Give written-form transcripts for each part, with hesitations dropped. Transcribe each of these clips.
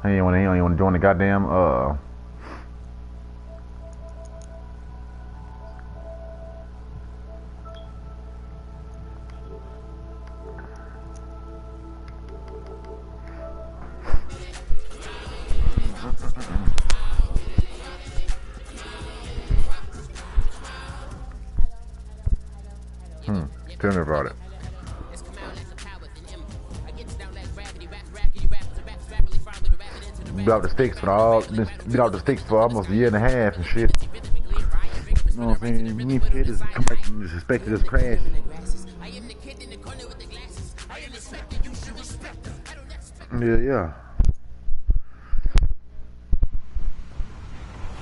He don't even want to join the goddamn Tell me about it. Beat out the sticks for almost a year and a half and shit. You know what I'm saying? Me and shit is expected to crash. Yeah.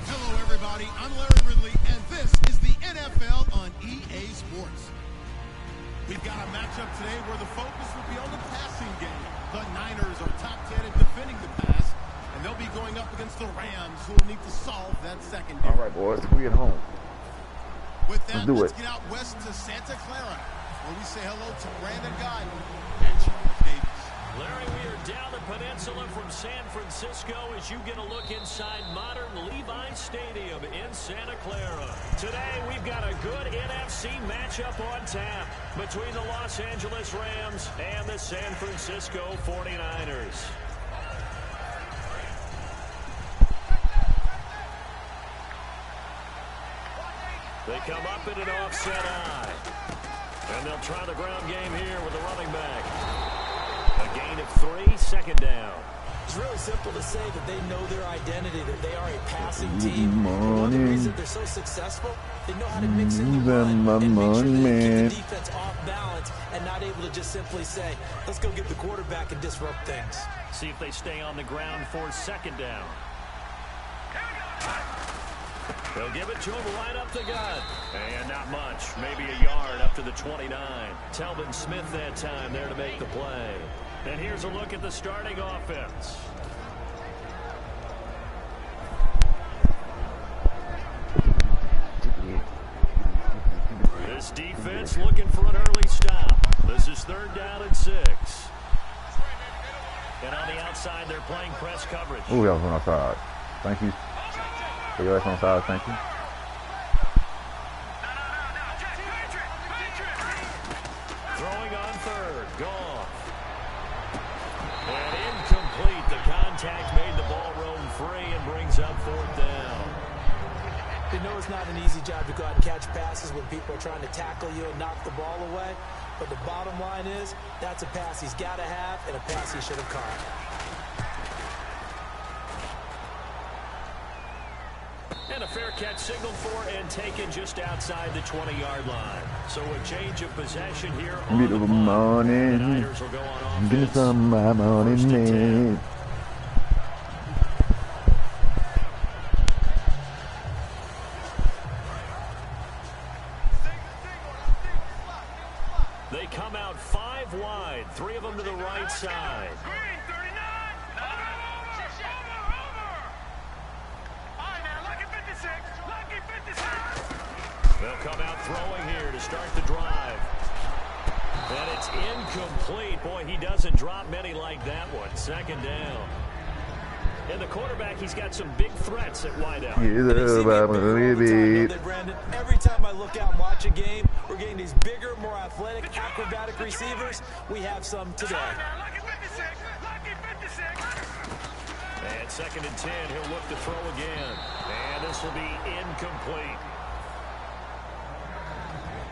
Hello everybody, I'm Larry Ridley and this is the NFL on EA Sports. We've got a matchup today where the focus will be on the passing game. The Niners are top 10 in defending the pass, and they'll be going up against the Rams, who will need to solve that secondary. All right, boys, we at home. With that, let's get out west to Santa Clara, where we say hello to Brandon Guyton and Charles Davis. Larry, we are down the peninsula from San Francisco as you get a look inside modern Levi Stadium in Santa Clara. Today, we've got a good NFC matchup on tap between the Los Angeles Rams and the San Francisco 49ers. They come up in an offset eye. And they'll try the ground game here with the running back. A gain of 3, second down. It's really simple to say that they know their identity, that they are a passing team. One of the reasons they're so successful, they know how to mix in the run and make sure they keep the defense off balance and not able to just simply say, let's go get the quarterback and disrupt things. See if they stay on the ground for second down. They'll give it to him right up the gut. And not much. Maybe a yard up to the 29. Telvin Smith that time there to make the play. And here's a look at the starting offense. This defense looking for an early stop. This is 3rd down and 6. And on the outside, they're playing press coverage. Ooh, that was on our side. Thank you. So you're on side, thank you. Throwing on 3rd, Goff. And incomplete. The contact made the ball roam free and brings up 4th down. You know it's not an easy job to go out and catch passes when people are trying to tackle you and knock the ball away. But the bottom line is, that's a pass he's got to have and a pass he should have caught. And a fair catch signaled for and taken just outside the 20-yard line. So a change of possession here on the ball. The Niners will go on offense. Get some my morning, man. They come out 5 wide, 3 of them to the right side. They'll come out throwing here to start the drive. And it's incomplete. Boy, he doesn't drop many like that one. 2nd down. And the quarterback, he's got some big threats at wideout. Every time I look out and watch a game, we're getting these bigger, more athletic, acrobatic receivers. We have some today. And 2nd and 10, he'll look to throw again. And this will be incomplete.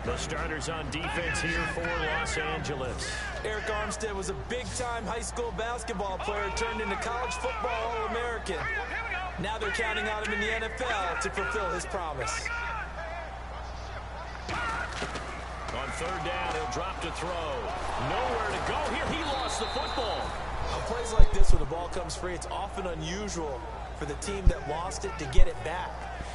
The starters on defense here for Los Angeles. Eric Armstead was a big-time high school basketball player turned into college football All-American. Now they're counting on him in the NFL to fulfill his promise. On 3rd down, he'll drop to throw. Nowhere to go here. He lost the football. On plays like this where the ball comes free, it's often unusual for the team that lost it to get it back.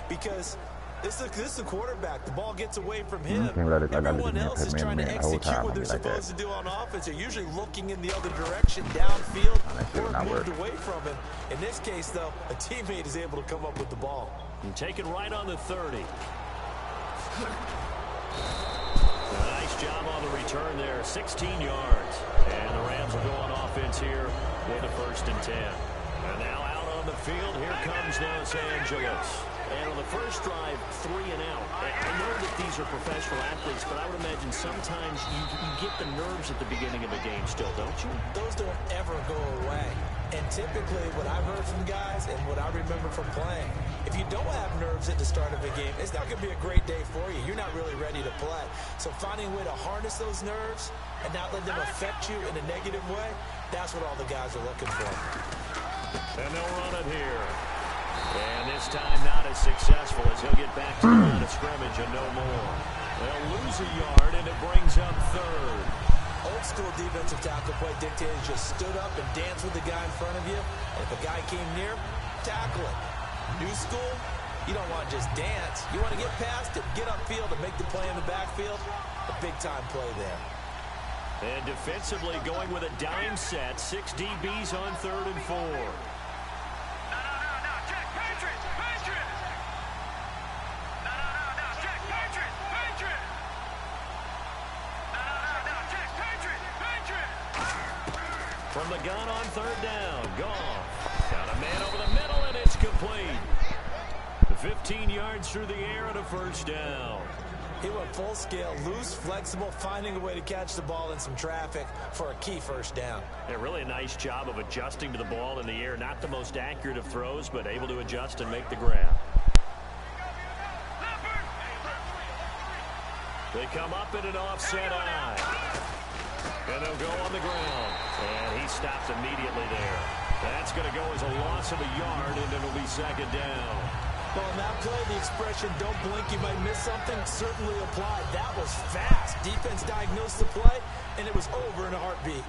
Because this is a quarterback. The ball gets away from him. Everyone else is trying to execute what they're supposed to do on offense. They're usually looking in the other direction, downfield, or moved away from him. In this case, though, a teammate is able to come up with the ball. And take it right on the 30. Nice job on the return there. 16 yards. And the Rams will go on offense here with a 1st and 10. And now out on the field, here comes Los Angeles. And on the first drive, 3 and out. I know that these are professional athletes, but I would imagine sometimes you get the nerves at the beginning of a game still, don't you? Those don't ever go away. And typically, what I've heard from guys and what I remember from playing, if you don't have nerves at the start of a game, it's not going to be a great day for you. You're not really ready to play. So finding a way to harness those nerves and not let them affect you in a negative way, that's what all the guys are looking for. And they'll run it here. And this time not as successful as he'll get back to the line of scrimmage and no more. They'll lose a yard, and it brings up third. Old school defensive tackle play dictated just stood up and danced with the guy in front of you. And if a guy came near, tackle it. New school, you don't want to just dance. You want to get past it, get upfield, and make the play in the backfield. A big-time play there. And defensively going with a dime set, 6 DBs on 3rd and 4. From the gun on 3rd down, Goff. Got a man over the middle, and it's complete. The 15 yards through the air and a first down. He went full scale, loose, flexible, finding a way to catch the ball in some traffic for a key first down. Yeah, really a nice job of adjusting to the ball in the air. Not the most accurate of throws, but able to adjust and make the grab. They come up in an offset eye. And they'll go on the ground. And he stopped immediately there. That's going to go as a loss of a yard, and it'll be 2nd down. Well, in that play, the expression, don't blink, you might miss something, certainly applied. That was fast. Defense diagnosed the play, and it was over in a heartbeat.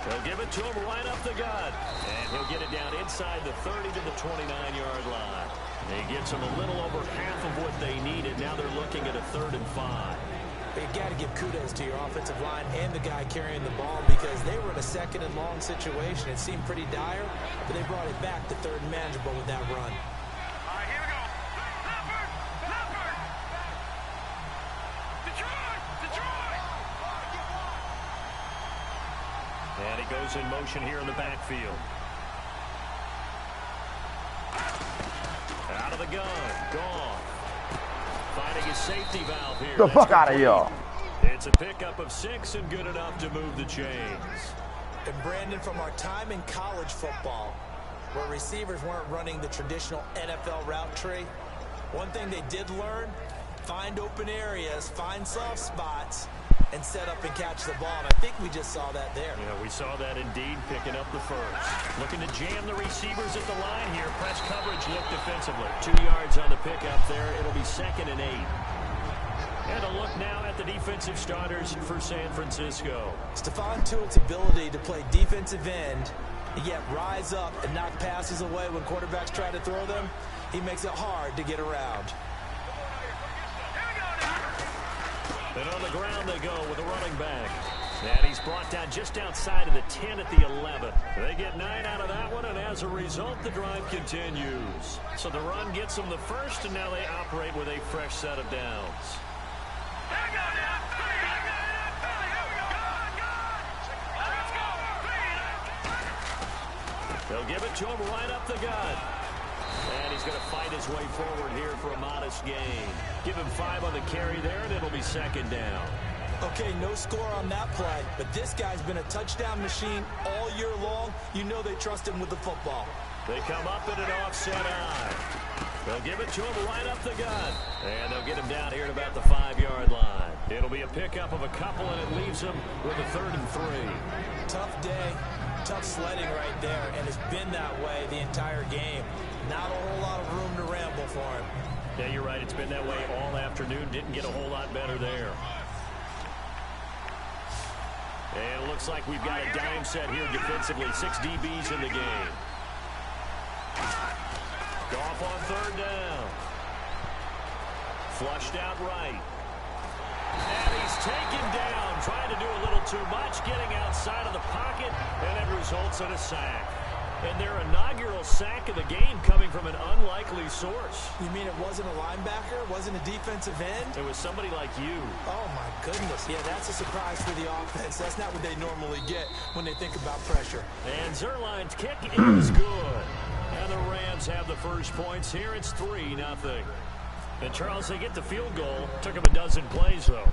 They'll give it to him right up the gut. And he'll get it down inside the 30 to the 29-yard line. He gets them a little over half of what they needed. Now they're looking at a 3rd and 5. But you got to give kudos to your offensive line and the guy carrying the ball because they were in a 2nd and long situation. It seemed pretty dire, but they brought it back to 3rd and manageable with that run. All right, here we go. Leopard! Detroit! And he goes in motion here in the backfield. Out of the gun, gone. Finding his safety valve here. The fuck out of here. It's a pickup of 6 and good enough to move the chains. And Brandon, from our time in college football, where receivers weren't running the traditional NFL route tree, one thing they did learn, find open areas, find soft spots, and set up and catch the ball. And I think we just saw that there. Yeah, we saw that indeed, picking up the first. Looking to jam the receivers at the line here. Press coverage look defensively. 2 yards on the pickup there. It'll be 2nd and 8. And a look now at the defensive starters for San Francisco. Stephon Tuitt's ability to play defensive end, and yet rise up and knock passes away when quarterbacks try to throw them, he makes it hard to get around. And on the ground they go with a running back. And he's brought down just outside of the 10 at the 11. They get 9 out of that one, and as a result, the drive continues. So the run gets them the first, and now they operate with a fresh set of downs. They'll give it to him right up the gut. And he's going to fight his way forward here for a modest gain. Give him 5 on the carry there, and it'll be 2nd down. Okay, no score on that play, but this guy's been a touchdown machine all year long. You know they trust him with the football. They come up in an offset eye. They'll give it to him right up the gut. And they'll get him down here at about the 5-yard line. It'll be a pickup of a couple, and it leaves him with a 3rd and 3. Tough day, tough sledding right there, and it's been that way the entire game. Not a whole lot of room to ramble for him. Yeah, you're right. It's been that way all afternoon. Didn't get a whole lot better there. And it looks like we've got a dime set here defensively. 6 DBs in the game. Goff on 3rd down. Flushed out right. And he's taken down, trying to do a little too much, getting outside of the pocket, and it results in a sack. And their inaugural sack of the game coming from an unlikely source. You mean it wasn't a linebacker? It wasn't a defensive end? It was somebody like you. Oh, my goodness. Yeah, that's a surprise for the offense. That's not what they normally get when they think about pressure. And Zerline's kick is good. And the Rams have the first points here. It's 3-0. And, Charles, they get the field goal. Took them a dozen plays, though.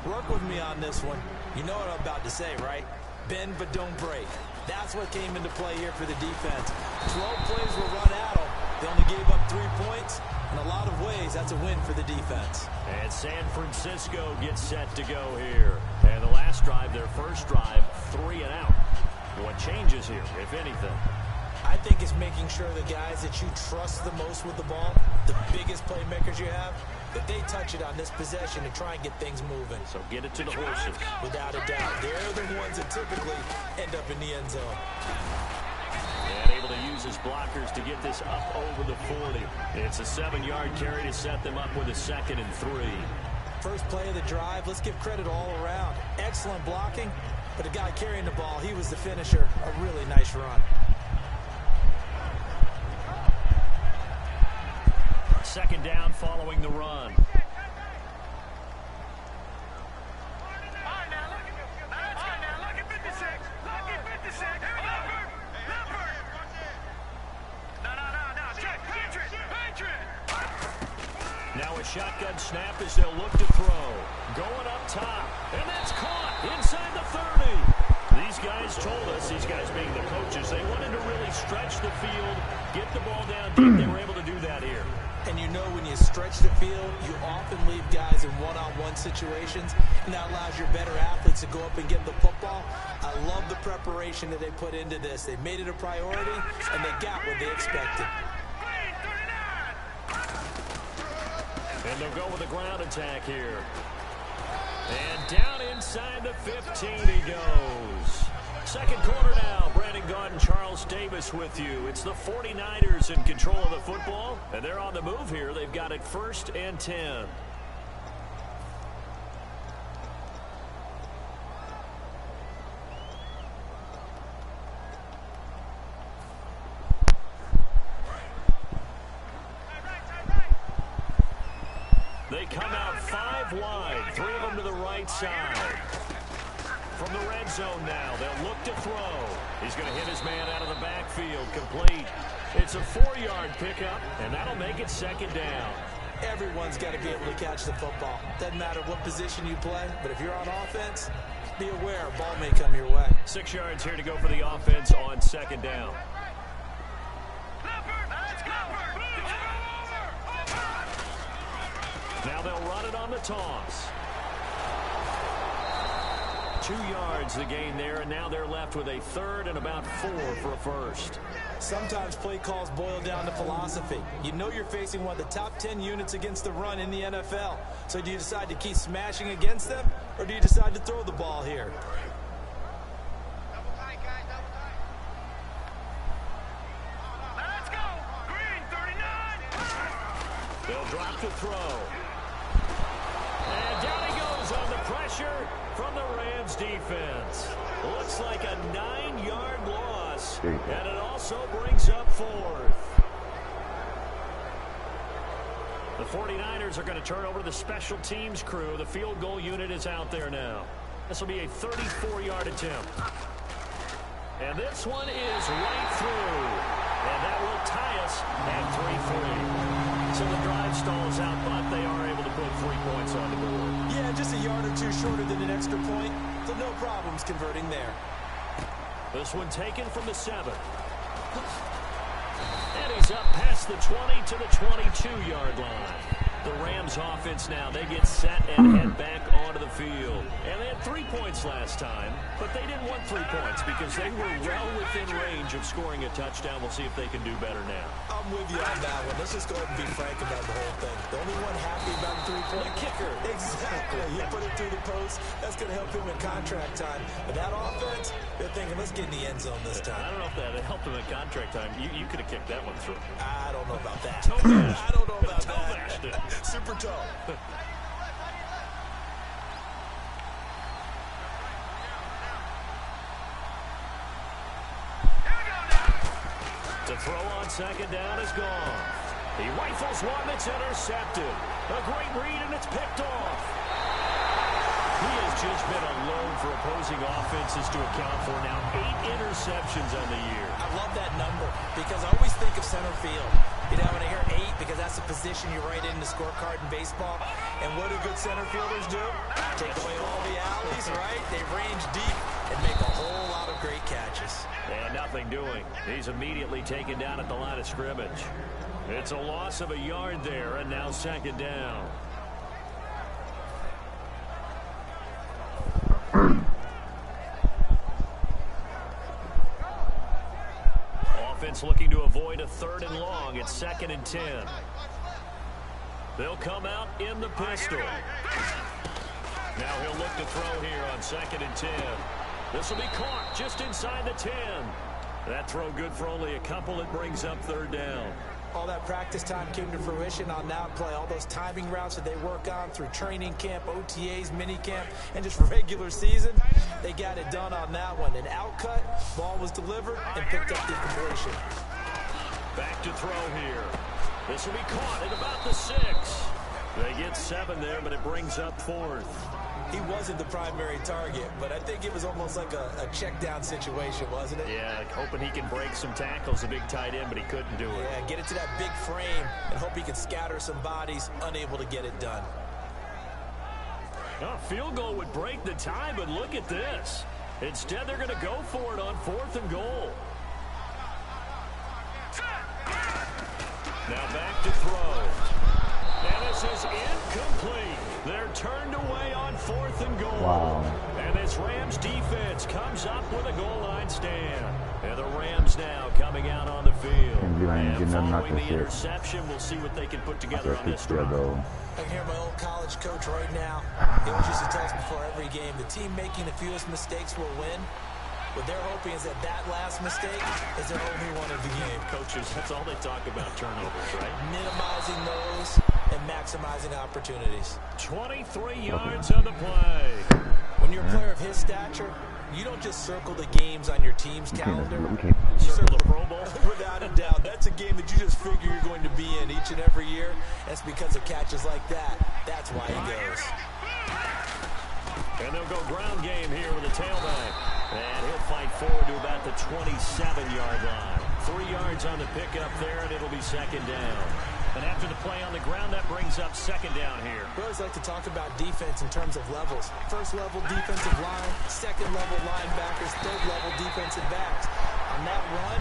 Work with me on this one. You know what I'm about to say, right? Bend but don't break. That's what came into play here for the defense. 12 plays were run at them. They only gave up 3 points. In a lot of ways, that's a win for the defense. And San Francisco gets set to go here. And the last drive, their first drive, 3 and out. What changes here, if anything? I think it's making sure the guys that you trust the most with the ball, the biggest playmakers you have, that they touch it on this possession and try and get things moving. So get it to the horses. Without a doubt. They're the ones that typically end up in the end zone. And able to use his blockers to get this up over the 40. It's a 7-yard carry to set them up with a 2nd and 3. First play of the drive, let's give credit all around. Excellent blocking, but the guy carrying the ball, he was the finisher. A really nice run. 2nd down following the run. Now a shotgun snap as they'll look to throw. Going up top. And that's caught inside the 30. These guys told us, these guys being the coaches, they wanted to really stretch the field, get the ball down deep. They were able to do that here. And you know when you stretch the field, you often leave guys in one-on-one situations, and that allows your better athletes to go up and get the football. I love the preparation that they put into this. They made it a priority, and they got what they expected. And they'll go with a ground attack here. And down inside the 15 he goes. Second quarter now. Brandon Gaudin, Charles Davis with you. It's the 49ers in control of the football, and they're on the move here. They've got it 1st and 10. They come out 5 wide, 3 of them to the right side. From the red zone now, they'll look to throw. He's going to hit his man out of the backfield, complete. It's a 4-yard pickup, and that'll make it 2nd down. Everyone's got to be able to catch the football. Doesn't matter what position you play, but if you're on offense, be aware a ball may come your way. 6 yards here to go for the offense on 2nd down. Now they'll run it on the toss. 2 yards the gain there, and now they're left with a 3rd and about 4 for a first. Sometimes play calls boil down to philosophy. You know you're facing one of the top 10 units against the run in the NFL. So do you decide to keep smashing against them, or do you decide to throw the ball here? Let's go! Green, 39! They'll drop to throw. And down he goes on the pressure from the Rams defense. Looks like a 9-yard loss. And it also brings up 4th. The 49ers are going to turn over to the special teams crew. The field goal unit is out there now. This will be a 34-yard attempt. And this one is right through. And that will tie us at 3-3. So the drive stalls out, but they are able to put 3 points on the board. Yeah, just a yard or 2 shorter than an extra point, so no problems converting there. This one taken from the 7. And he's up past the 20 to the 22-yard line. The Rams offense now, they get set and head back onto the field. And they had 3 points last time, but they didn't want 3 points because they were well within range of scoring a touchdown. We'll see if they can do better now. I'm with you on that one. Let's just go ahead and be frank about the whole thing. The only one happy about the 3-point kicker. Exactly. You put it through the post. That's going to help him in contract time. But that offense, they're thinking, let's get in the end zone this time. I don't know if that helped him in contract time. You could have kicked that one through. I don't know about that. I don't know about that. Super toe. To throw on second down is gone. He rifles one that's intercepted. A great read, and it's picked off. He has just been alone for opposing offenses to account for now 8 interceptions on the year. I love that number because I always think of center field. You know, when I hear 8, because that's the position you write in the scorecard in baseball. And what do good center fielders do? Take away all the alleys, right? They range deep and make a whole lot of great catches. And nothing doing. He's immediately taken down at the line of scrimmage. It's a loss of a yard there, and now second down. Offense looking to avoid a 3rd and long. It's 2nd and 10. They'll come out in the pistol. Now he'll look to throw here on 2nd and 10. This will be caught just inside the 10. That throw good for only a couple. It brings up 3rd down. All that practice time came to fruition on that play. All those timing routes that they work on through training camp, OTAs, mini camp, and just regular season, they got it done on that one. An outcut, ball was delivered, and picked up the completion. Back to throw here. This will be caught at about the 6. They get 7 there, but it brings up 4th. He wasn't the primary target, but I think it was almost like a check down situation, wasn't it? Yeah, hoping he can break some tackles, a big tight end, but he couldn't do it. Yeah, get it to that big frame and hope he can scatter some bodies, unable to get it done. A field goal would break the tie, but look at this. Instead, they're going to go for it on 4th and goal. Now back to throw. And this is incomplete. They're turned away on 4th and goal. Wow. And this Rams defense comes up with a goal line stand. And the Rams now coming out on the field. And following the interception, we'll see what they can put together on this drive. I can hear my old college coach right now. He always used to tell us before every game, the team making the fewest mistakes will win. What they're hoping is that last mistake is their only one of the game. Coaches, that's all they talk about, turnovers, right? Minimizing those and maximizing opportunities. 23 yards on the play. When you're a player of his stature, you don't just circle the games on your team's calendar. You Circle the Pro Bowl. Without a doubt. That's a game that you just figure you're going to be in each and every year. That's because of catches like that. That's why he goes. And they'll go ground game here with a tailback. And he'll fight forward to about the 27-yard line. 3 yards on the pickup there, and it'll be second down. And after the play on the ground, that brings up second down here. We always like to talk about defense in terms of levels. First level defensive line, second level linebackers, third level defensive backs. On that run,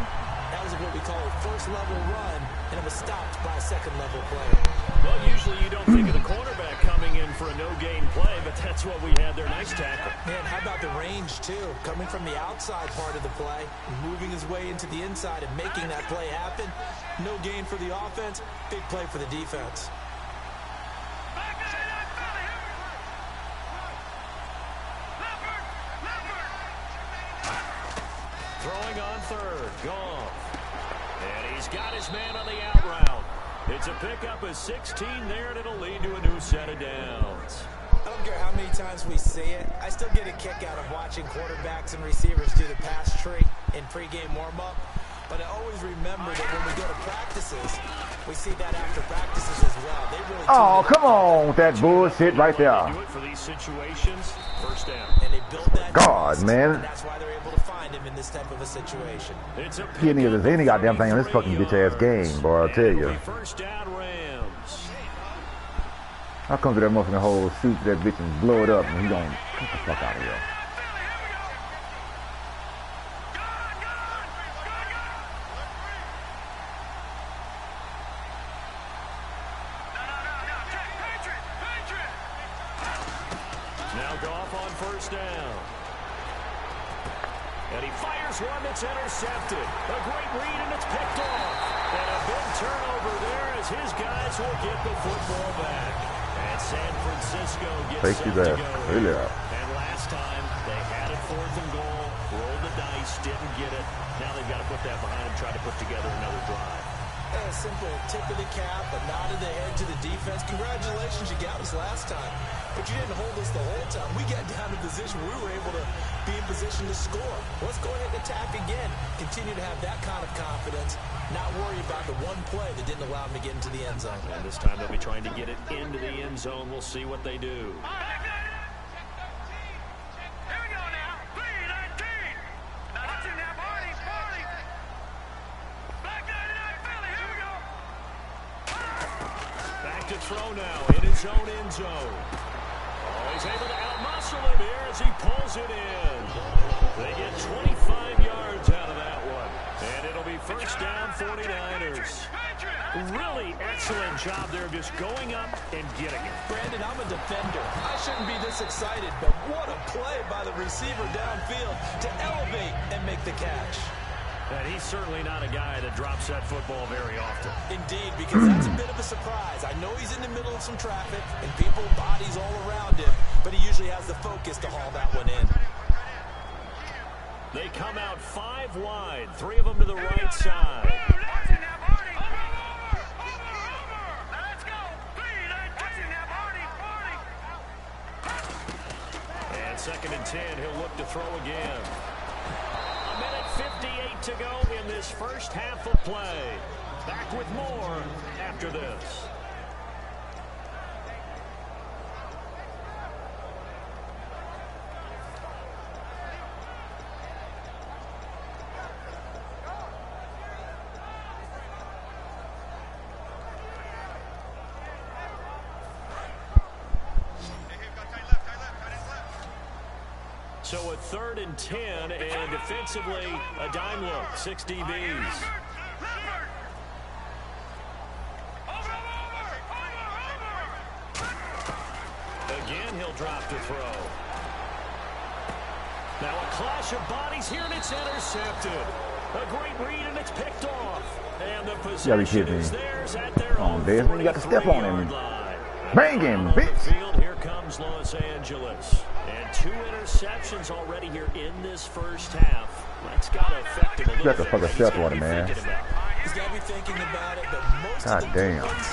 that was what we call a first level run, and it was stopped by a second level player. Well, usually you don't think of the quarterback coming in for a no-gain play, but that's what we had there. Nice tackle. Man, how about the range, too? Coming from the outside part of the play, moving his way into the inside and making that play happen. No gain for the offense, big play for the defense. Throwing on third, Goff. And he's got his man on the out route. It's a pickup of 16 there, and it'll lead to a new set of downs. I don't care how many times we see it. I still get a kick out of watching quarterbacks and receivers do the pass tree in pregame warm-up. But I always remember that when we go to practices, we see that after practices as well. They really come on with that bullshit right there. Do it for these situations, first down. And they build that God, man. And that's why they're able to find him in this type of a situation. It's a He ain't any goddamn thing on this fucking bitch ass game, boy, I'll tell you. First down, Rams. I'll come to that motherfucking whole suit to that bitch and blow it up, and he gonna get the fuck out of here. Now Goff on first down. And he fires one that's intercepted. A great read, and it's picked off. And a big turnover there as his guys will get the football back. And San Francisco gets set to go. Really? And last time, they had it 4th and goal, rolled the dice, didn't get it. Now they've got to put that behind them, try to put together another drive. A simple tip of the cap, a nod of the head to the defense. Congratulations, you got us last time. But you didn't hold us the whole time. We got down to position where we were able to be in position to score. Let's go ahead and attack again. Continue to have that kind of confidence. Not worry about the one play that didn't allow them to get into the end zone. And this time they'll be trying to get it into the end zone. We'll see what they do. To throw now in his own end zone. Oh, he's able to outmuscle him here as he pulls it in. They get 25 yards out of that one. And it'll be first down 49ers. Really excellent job there of just going up and getting it. Brandon, I'm a defender. I shouldn't be this excited, but what a play by the receiver downfield to elevate and make the catch. And he's certainly not a guy that drops that football very often. Indeed, because that's a bit of a surprise. I know he's in the middle of some traffic and people, bodies all around him, but he usually has the focus to haul that one in. They come out 5 wide, 3 of them to the right side. And 2nd and 10, he'll look to throw again. 1:58 to go in this first half of play. Back with more after this. So a 3rd and 10, and defensively, a dime look, 6 DBs. Again, he'll drop to throw. Now a clash of bodies here, and it's intercepted. A great read, and it's picked off. And the possession is theirs at their own 43-yard line. Bang him, bitch. Here comes Los Angeles. And 2 interceptions already here in this first half. That's got to affect him a little bit. You got to fucking step on it, man. He's got to be thinking about it, but most God of the damn. ones,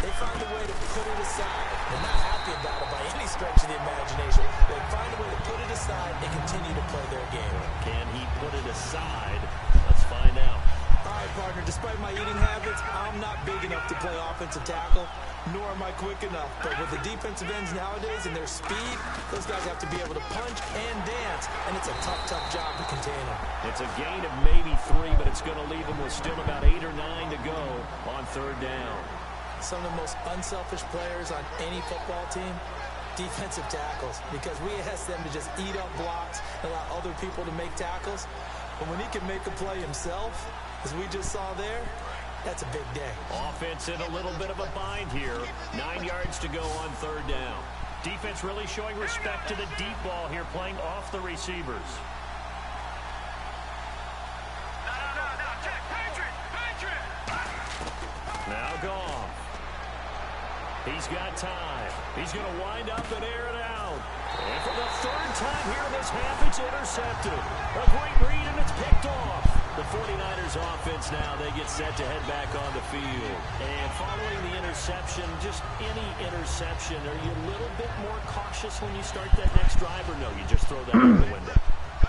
they find a way to put it aside. They're not happy about it by any stretch of the imagination. They find a way to put it aside and continue to play their game. Can he put it aside? Let's find out. All right, partner, despite my eating habits, I'm not big enough to play offensive tackle, nor am I quick enough. But with the defensive ends nowadays and their speed, those guys have to be able to punch and dance, and it's a tough, tough job to contain them. It's a gain of maybe 3, but it's going to leave them with still about 8 or 9 to go on 3rd down. Some of the most unselfish players on any football team, defensive tackles, because we ask them to just eat up blocks and allow other people to make tackles. But when he can make a play himself, as we just saw there, that's a big day. Offense in a little bit of a bind here. 9 yards to go on 3rd down. Defense really showing respect to the deep ball here, playing off the receivers. Now Goff. He's got time. He's going to wind up and air it out. And for the 3rd time here in this half, it's intercepted. A great read, and it's picked off. The 49ers offense now, they get set to head back on the field. And following the interception, just any interception, are you a little bit more cautious when you start that next drive, or no, you just throw that out the window?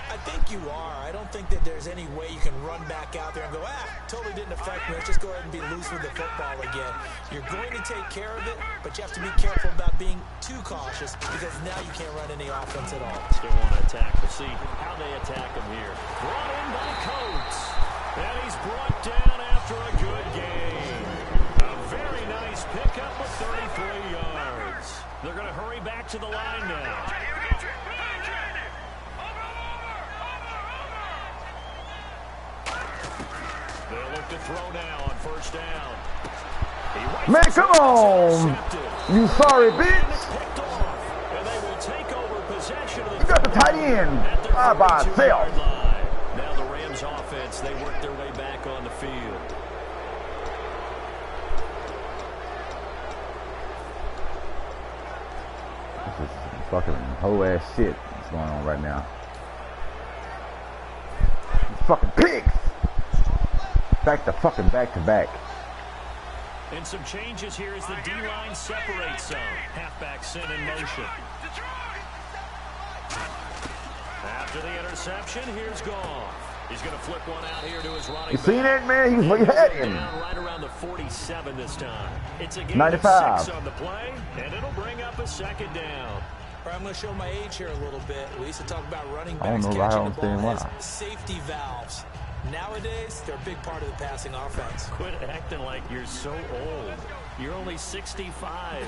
I think you are. I don't think that there's any way you can run back out there and go, totally didn't affect me. Let's just go ahead and be loose with the football again. You're going to take care of it, but you have to be careful about being too cautious because now you can't run any offense at all. Still want to attack. We'll see how they attack him here. Brought in by Coates. And he's brought down after a good game. A very nice pickup of 33 yards. They're going to hurry back to the line now. They'll look to throw now on 1st down. Man, come on! You sorry, bitch! And they will take over possession of the You got the tight end by itself. Now the Rams offense, they work their way back on the field. This is some fucking whole ass shit that's going on right now. Fucking pigs! Back to back. And some changes here as the D-line separates some. Halfback sent in motion. After the interception, here's Goff. He's going to flip one out here to his running back. You seen that, man? He had him. Down right around the 47 this time. It's a game 95. of 6 on the play, and it'll bring up a second down. I'm going to show my age here a little bit. We used to talk about running I don't backs know why I catching don't the ball understand as safety valves. Nowadays, they're a big part of the passing offense. Quit acting like you're so old. You're only 65.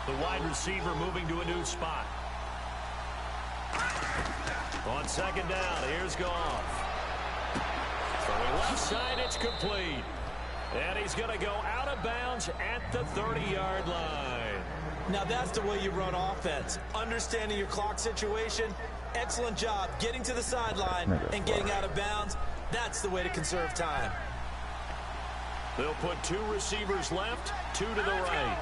The wide receiver moving to a new spot. On second down, here's Goff. Throwing left side, it's complete. And he's going to go out of bounds at the 30-yard line. Now that's the way you run offense. Understanding your clock situation. Excellent job getting to the sideline and getting out of bounds. That's the way to conserve time. They'll put 2 receivers left, 2 to the right.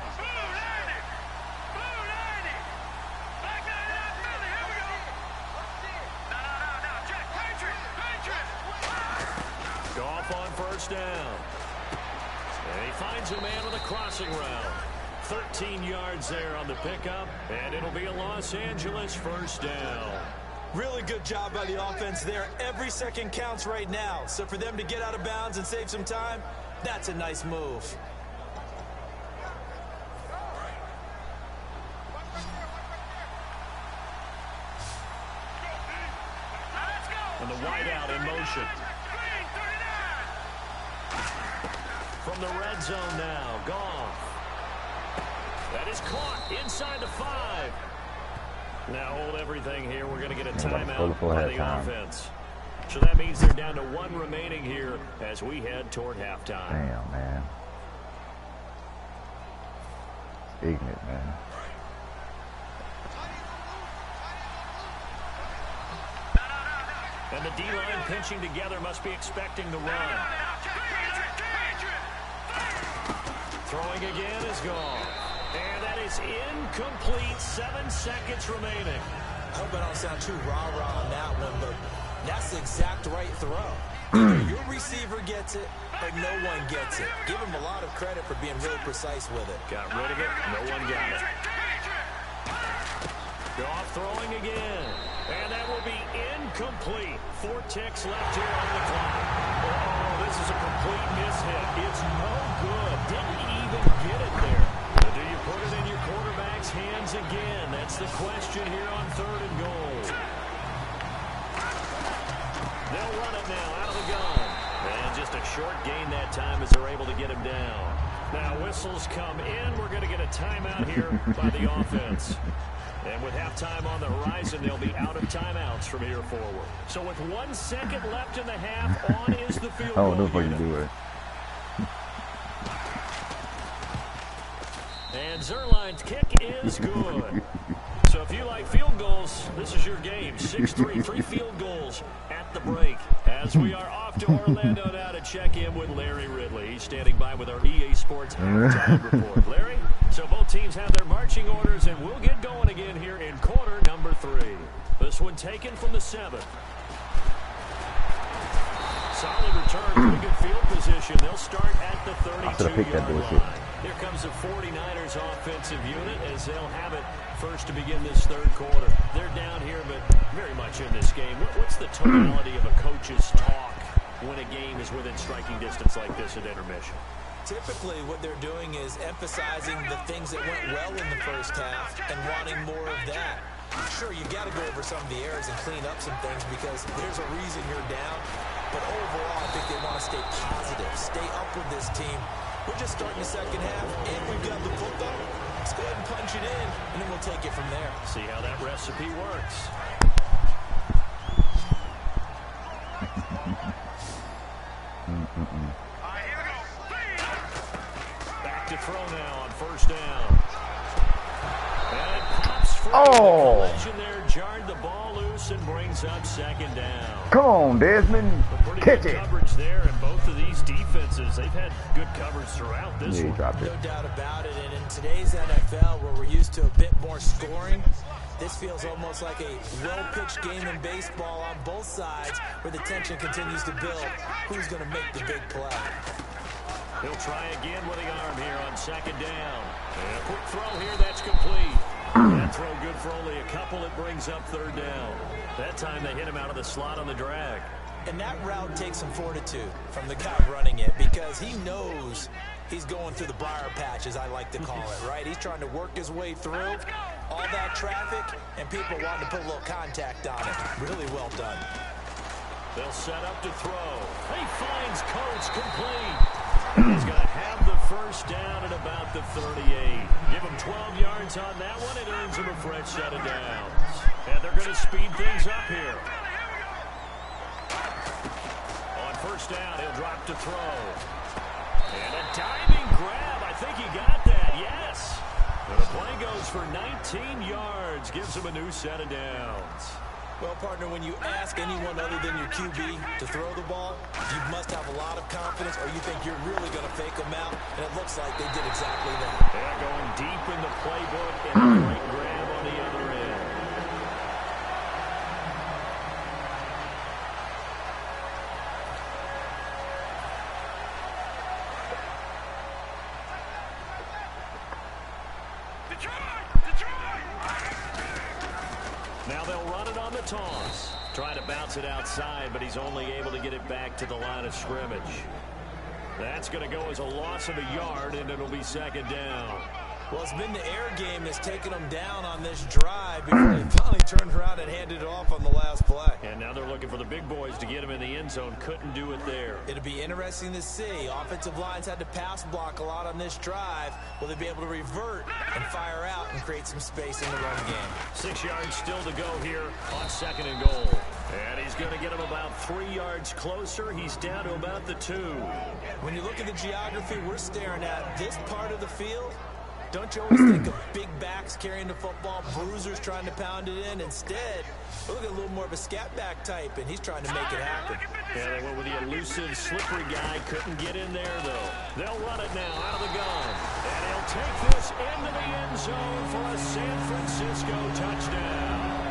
Goff on first down. And he finds a man with a crossing route. 13 yards there on the pickup, and it'll be a Los Angeles first down. Really good job by the offense there. Every second counts right now. So for them to get out of bounds and save some time, that's a nice move. And the wideout in motion. From the red zone now, Goff. That is caught inside the 5. Now hold everything here. We're going to get a timeout by the offense. So that means they're down to 1 remaining here as we head toward halftime. Damn, man. Ignorant, man. And the D-line pinching together must be expecting the run. Throwing again is gone. And that is incomplete. 7 seconds remaining. I hope I don't sound too rah-rah on that one, but that's the exact right throw. Either your receiver gets it or no one gets it. Give him a lot of credit for being really precise with it. Got rid of it. No one got it. Goff throwing again. And that will be incomplete. 4 ticks left here on the clock. Oh, this is a complete mishit. It's no good. Didn't even get it there. But do you put it in your quarterback's hands again? That's the question here on 3rd and goal. They'll run it now out of the gun. And just a short gain that time as they're able to get him down. Now whistles come in. We're going to get a timeout here by the offense. And with halftime on the horizon, they'll be out of timeouts from here forward. So with 1 second left in the half, on is the field goal. I don't know if I can do it. And Zerline's kick is good. So if you like field goals, this is your game. 6-3, 3 field goals at the break. As we are off to Orlando now to check in with Larry Ridley. He's standing by with our EA Sports halftime report. Larry, so both teams have their marching orders, and we'll get going again here in quarter number 3. This one taken from the 7th. Solid return, pretty good field position. They'll start at the 32-yard line. Here comes the 49ers offensive unit as they'll have it first to begin this 3rd quarter. They're down here, but very much in this game. What's the tonality of a coach's talk when a game is within striking distance like this at intermission? Typically, what they're doing is emphasizing the things that went well in the first half and wanting more of that. Sure, you got to go over some of the errors and clean up some things because there's a reason you're down. But overall, I think they want to stay positive, stay up with this team. We're just starting the second half, and we've got the football. Let's go ahead and punch it in, and then we'll take it from there. See how that recipe works. Back to throw now on first down. And it pops free. Oh! The collision there jarred the ball loose and brings up second down. Come on, Desmond. Catch it. Coverage there, and both of these defenses, they've had good coverage throughout this one. Dropped it. No doubt about it. And in today's NFL, where we're used to a bit more scoring, This feels almost like a well-pitched game in baseball on both sides where the tension continues to build. Who's going to make the big play? He'll try again with the arm here on second down. And a quick throw here, that's complete. That throw good for only a couple. It brings up third down. That time they hit him out of the slot on the drag. And that route takes some fortitude from the guy running it because he knows he's going through the briar patch, as I like to call it, right? He's trying to work his way through all that traffic, and people wanting to put a little contact on it. Really well done. They'll set up to throw. He finds Coates complete. He's going to have the first down at about the 38. Give him 12 yards on that one. It earns him a fresh set of downs. And they're going to speed things up here. On first down, he'll drop to throw. And a diving grab. I think he got that, yes. And the play goes for 19 yards. Gives him a new set of downs. Well, partner, when you ask anyone other than your QB to throw the ball, you must have a lot of confidence or you think you're really going to fake them out, and it looks like they did exactly that. They're going deep in the playbook and a great grab on the other end. Now they'll run it on the toss. Trying to bounce it outside, but he's only able to get it back to the line of scrimmage. That's going to go as a loss of a yard, and it'll be second down. Well, it's been the air game that's taken them down on this drive before they finally turned around and handed it off on the last play. And now they're looking for the big boys to get him in the end zone. Couldn't do it there. It'll be interesting to see. Offensive lines had to pass block a lot on this drive. Will they be able to revert and fire out and create some space in the run game? 6 yards still to go here on second and goal. And he's going to get him about 3 yards closer. He's down to about the 2. When you look at the geography we're staring at, this part of the field, don't you always think of big backs carrying the football, bruisers trying to pound it in? Instead, we're looking at a little more of a scat back type, and he's trying to make it happen. Yeah, they went with the elusive, slippery guy. Couldn't get in there, though. They'll run it now out of the gun. And he'll take this into the end zone for a San Francisco touchdown.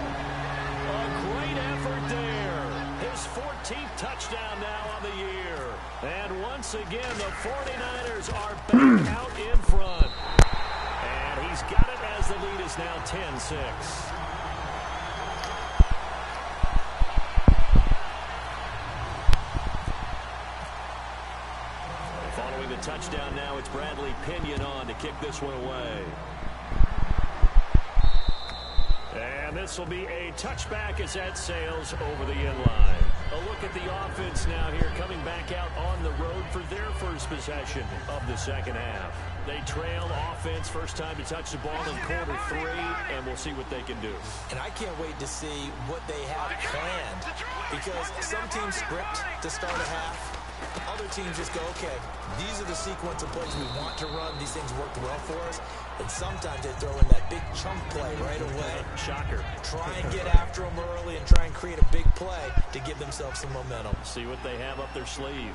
A great effort there. His 14th touchdown now on the year. And once again, the 49ers are back out in front. And he's got it as the lead is now 10-6. Following the touchdown now, it's Bradley Pinion on to kick this one away. And this will be a touchback as that sails over the inline. A look at the offense now here, coming back out on the road for their first possession of the second half. They trail offense, first time to touch the ball in quarter 3, and we'll see what they can do. And I can't wait to see what they have planned, because some teams script to start a half. Other teams just go, okay, these are the sequence of plays we want to run. These things worked well for us. And sometimes they throw in that big chunk play right away. Shocker. Try and get after them early and try and create a big play to give themselves some momentum. See what they have up their sleeve.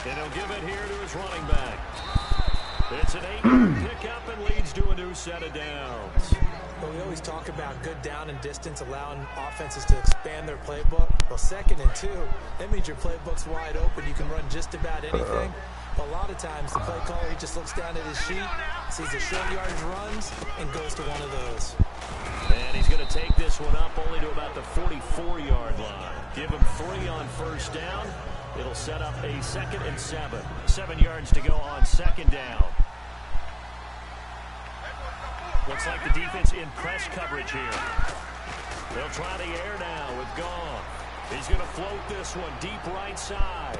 And he'll give it here to his running back. It's an 8-yard pickup and leads to a new set of downs. Well, we always talk about good down and distance, allowing offenses to expand their playbook. Well, 2nd and 2, that means your playbook's wide open. You can run just about anything. A lot of times, the play caller, he just looks down at his sheet, sees the short yardage runs, and goes to one of those. And he's going to take this one up only to about the 44-yard line. Give him 3 on first down. It'll set up a 2nd and 7. 7 yards to go on second down. Looks like the defense in press coverage here. They'll try the air now with Goff. He's going to float this one deep right side.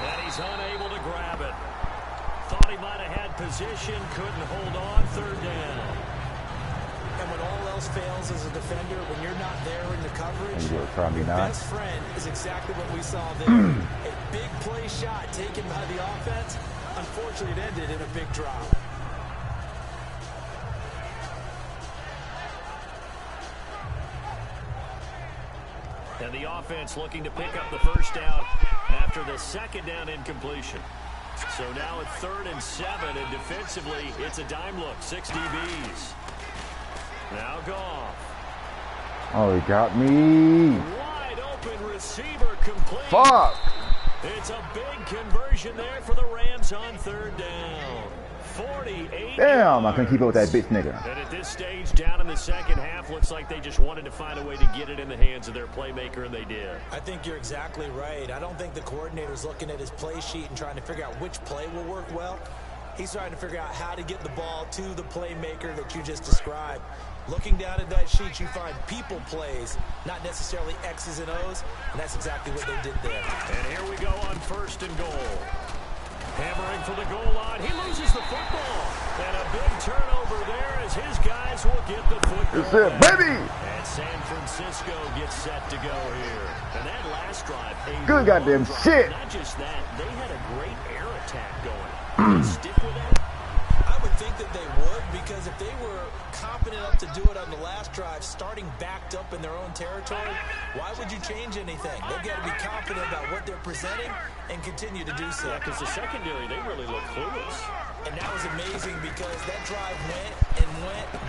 And he's unable to grab it. Thought he might have had position, couldn't hold on, third down. And when all else fails as a defender, when you're not there in the coverage, your best friend is exactly what we saw there. A big play shot taken by the offense. Unfortunately, it ended in a big drop. And the offense looking to pick up the first down after the second down incompletion. So now it's 3rd and 7, and defensively, it's a dime look. 6 DBs. Now Goff. Oh, he got me. Wide open receiver complete. Fuck. It's a big conversion there for the Rams on 3rd down. 48 Damn, I couldn't keep up with that bitch nigga. And at this stage, down in the second half, looks like they just wanted to find a way to get it in the hands of their playmaker, and they did. I think you're exactly right. I don't think the coordinator's looking at his play sheet and trying to figure out which play will work well. He's trying to figure out how to get the ball to the playmaker that you just described. Looking down at that sheet, you find people plays, not necessarily X's and O's, and that's exactly what they did there. And here we go on 1st and goal. Hammering for the goal line. He loses the football. And a big turnover there as his guys will get the football. That's it, baby. And San Francisco gets set to go here. And that last drive, good goddamn shit. Not just that, they had a great air attack going. They stick with that? I would think that they would, because if they were confident enough to do it on the last drive, starting backed up in their own territory, why would you change anything? They've got to be confident about what they're presenting and continue to do so. Yeah, because the secondary, they really look clueless. And that was amazing because that drive went,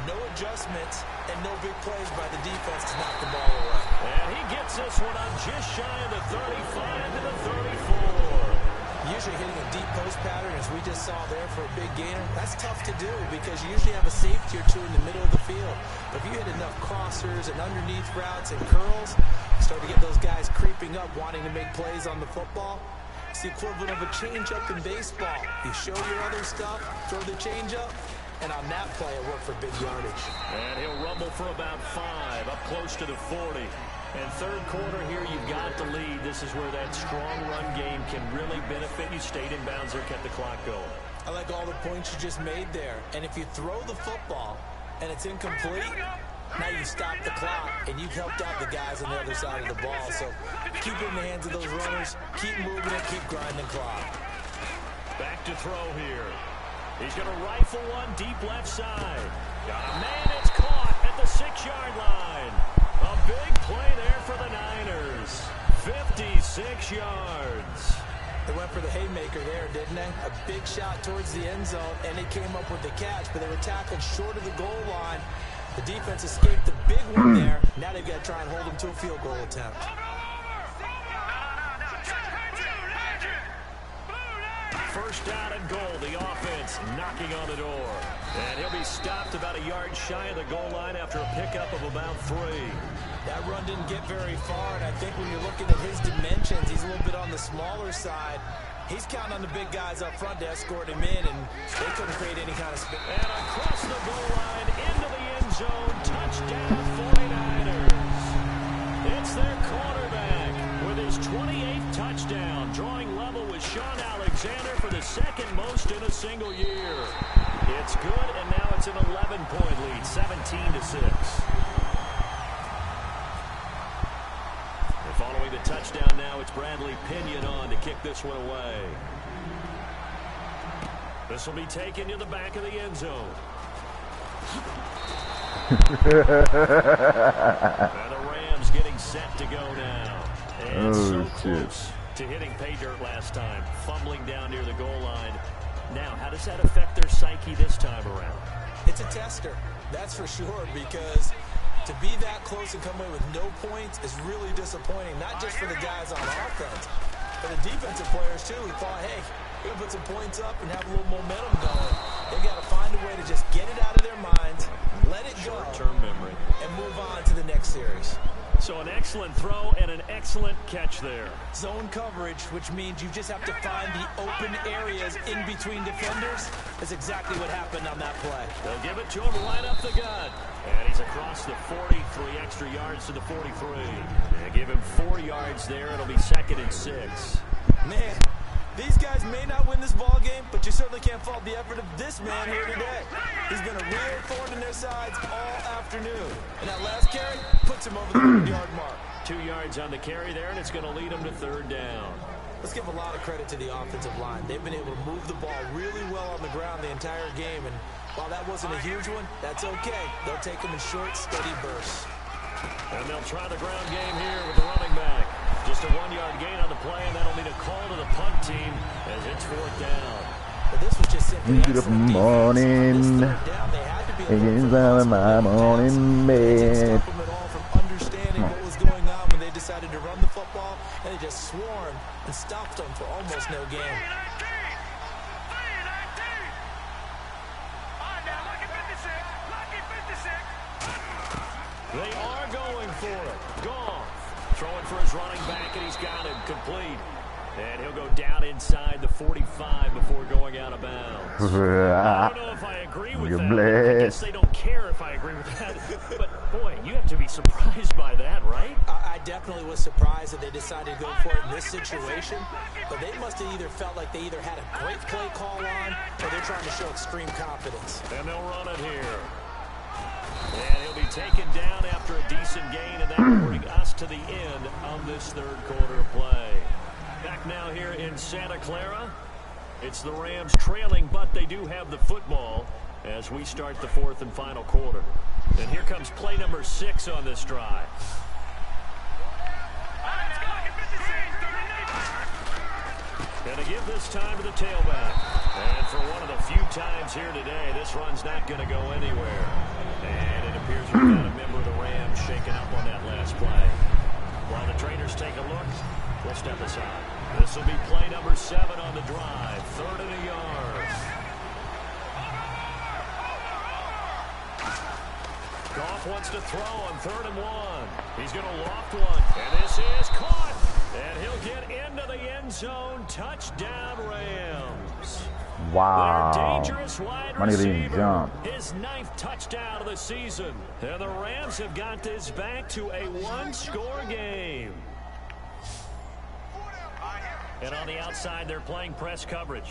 no adjustments, and no big plays by the defense to knock the ball away. And he gets this one on just shy of the 35 to the 34. Usually hitting a deep post pattern, as we just saw there for a big gainer, that's tough to do because you usually have a safety or two in the middle of the field. But if you hit enough crossers and underneath routes and curls, you start to get those guys creeping up, wanting to make plays on the football. It's the equivalent of a changeup in baseball. You show your other stuff, throw the changeup, and on that play, it worked for big yardage. And he'll rumble for about 5, up close to the 40. And 3rd quarter here, you've got the lead. This is where that strong run game can really benefit you. Stayed in bounds there, kept the clock going. I like all the points you just made there. And if you throw the football and it's incomplete, now you stop the clock, and you've helped out the guys on the other side of the ball. So keep it in the hands of those runners. Keep moving it. Keep grinding clock. Back to throw here. He's going to rifle one deep left side. Got a man. It's caught at the 6-yard line. A big play there for the Niners. 56 yards. They went for the haymaker there, didn't they? A big shot towards the end zone, and they came up with the catch, but they were tackled short of the goal line. The defense escaped the big one there. Now they've got to try and hold them to a field goal attempt. First down and goal. The offense knocking on the door. And he'll be stopped about a yard shy of the goal line after a pickup of about 3. That run didn't get very far, and I think when you're looking at his dimensions, he's a little bit on the smaller side. He's counting on the big guys up front to escort him in, and they couldn't create any kind of space. And across the goal line, into the end zone, touchdown 49ers. It's their quarterback with his 28th touchdown, drawing level with Sean Alexander for the 2nd most in a single year. It's good, and now it's an 11-point lead, 17-6. Following the touchdown now, it's Bradley Pinion on to kick this one away. This will be taken to the back of the end zone. And the Rams getting set to go now. And so close to hitting pay dirt last time, fumbling down near the goal line. Now, how does that affect their psyche this time around? It's a tester, that's for sure, because to be that close and come away with no points is really disappointing, not just for the guys on offense, but the defensive players too, who thought, hey, we're going to put some points up and have a little momentum going. They've got to find a way to just get it out of their minds, let it go, short-term memory, and move on to the next series. So an excellent throw and an excellent catch there. Zone coverage, which means you just have to find the open areas in between defenders. That's exactly what happened on that play. They'll give it to him right up the gut. And he's across the 40, 3 extra yards to the 43. They give him 4 yards there. It'll be 2nd and 6. Man, these guys may not win this ball game, but you certainly can't fault the effort of this man here today. He's been a real thorn in their sides all afternoon. And that last carry puts him over the 100-yard mark. 2 yards on the carry there, and it's going to lead him to 3rd down. Let's give a lot of credit to the offensive line. They've been able to move the ball really well on the ground the entire game, and while that wasn't a huge one, that's okay. They'll take them in short, steady bursts. And they'll try the ground game here with the running back. Just a 1-yard gain on the play, and that'll mean a call to the punt team as it's 4th down. But this was just simply Good morning. It's my morning bed. From understanding what was going on when they decided to run the football, and they just swarmed and stopped them for almost no gain. They are going for it. Goff throwing for his running back, and he's got him complete. And he'll go down inside the 45 before going out of bounds. I don't know if I agree with that. I guess they don't care if I agree with that. But, boy, you have to be surprised by that, right? I definitely was surprised that they decided to go for it in this situation. But they must have either felt like they either had a great play call on or they're trying to show extreme confidence. And they'll run it here. And he'll be taken down after a decent gain, and that will bring us to the end of this third quarter play. Back now here in Santa Clara. It's the Rams trailing, but they do have the football as we start the 4th and final quarter. And here comes play number 6 on this drive. And to give this time to the tailback. And for one of the few times here today, this run's not going to go anywhere. And it appears we've got a member of the Rams shaken up on that last play. While the trainers take a look, we'll step aside. This will be play number 7 on the drive. 3rd and a yard. Goff wants to throw on 3rd and 1. He's going to loft one. And this is caught. And he'll get into the end zone. Touchdown, Rams. Wow. Their dangerous wide receiver. His 9th touchdown of the season. And the Rams have got this back to a 1-score game. And on the outside, they're playing press coverage.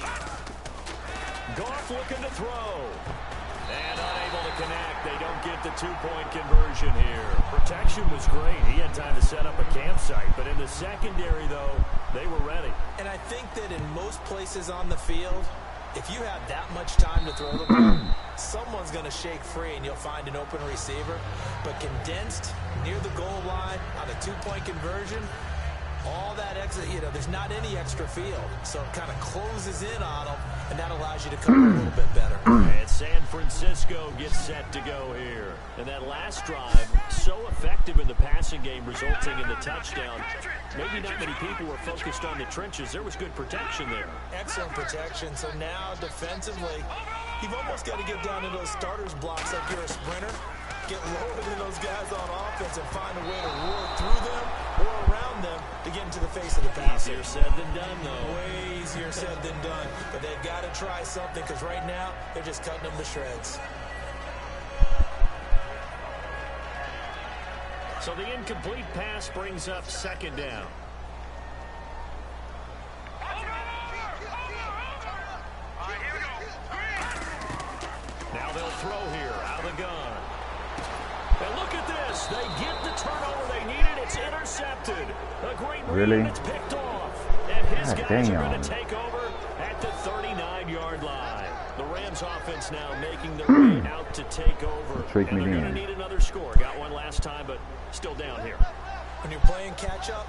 Goff looking to throw. And unable to connect. They don't get the 2-point conversion here. Protection was great. He had time to set up a campsite. But in the secondary, though, they were ready. And I think that in most places on the field, if you have that much time to throw the ball, someone's going to shake free and you'll find an open receiver. But condensed near the goal line on a 2-point conversion, all that extra, there's not any extra field. So it kind of closes in on them, and that allows you to cover a little bit better. And San Francisco gets set to go here. And that last drive, so effective in the passing game, resulting in the touchdown. Maybe not many people were focused on the trenches. There was good protection there. Excellent protection. So now, defensively, you've almost got to get down to those starters blocks like you're a sprinter. Get lower than those guys on offense and find a way to roar through them or around them to get into the face of the passer. Easier said than done, though. Way easier said than done. But they've got to try something because right now they're just cutting them to shreds. So the incomplete pass brings up 2nd down. Now they'll throw here out of the gun. And look at this. They get the turnover they needed. It's intercepted. A great read. It's picked off. And his guys are going to take over at the 39-yard line. The Rams offense now making their way out to take over. And they're going to need another score. Got one last time, but still down here. When you're playing catch-up,